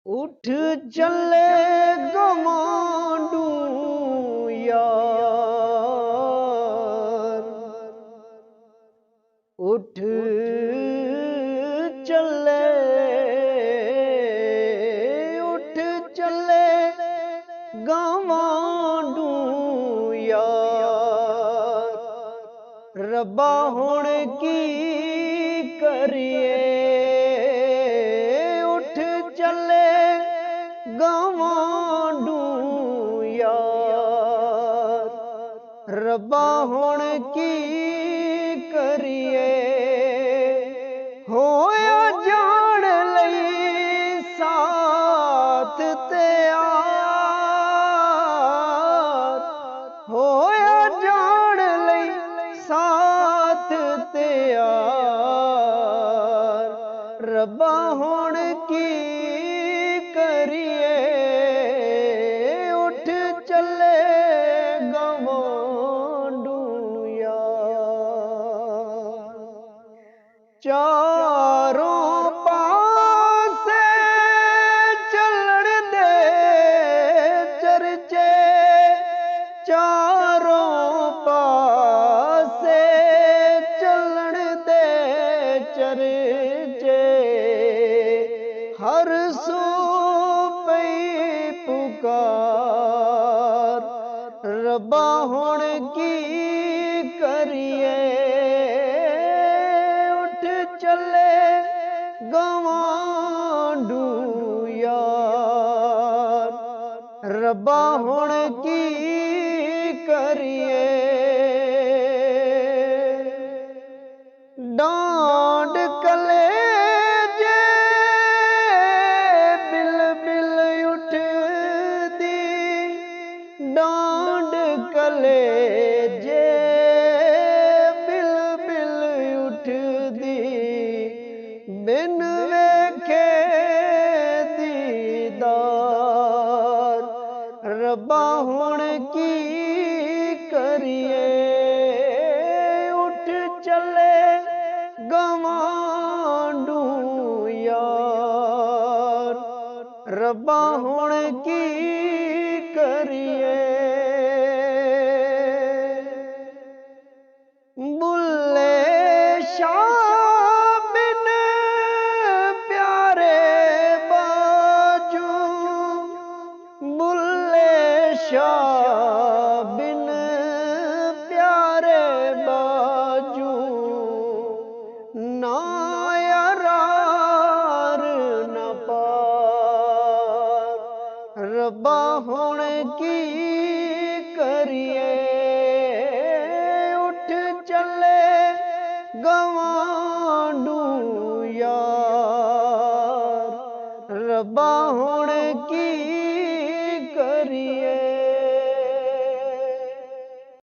उठ चले गवांडू यार, उठ चले गवांडू यार। रब्बा हुण की करिए, उठ चले गवांडू यार। रब्बा हुण की करिए, होया जान लई साथ तैयार, होया जान लई साथ तैयार। रब्बा हुण की करिए, उठ चले गवांडू यार। चारों पासे चलण दे चर्चे, चारों पासे चलण दे चर्चे। हर सू पई पुकार, रब्बा हुण की करिए, उठ चले गवांडू यार। रब्बा हुण की करिए, डांड कलेजे बिल बिल उठदी, डांड कलेजे बिल बिल उठदी। बिन वेखे दीदार, रब्बा हुण की करिए, उठ चले गवांडू यार। रब्बा हुण की करिए, बुल्ले शाह बिन प्यारे बाजू, बुल्ले शाह बिन प्यारे बाजू। ना यारार न पार, रब्बा हुण की करिए, उठ चले गवांडू यार। रब्बा हुण की करिए।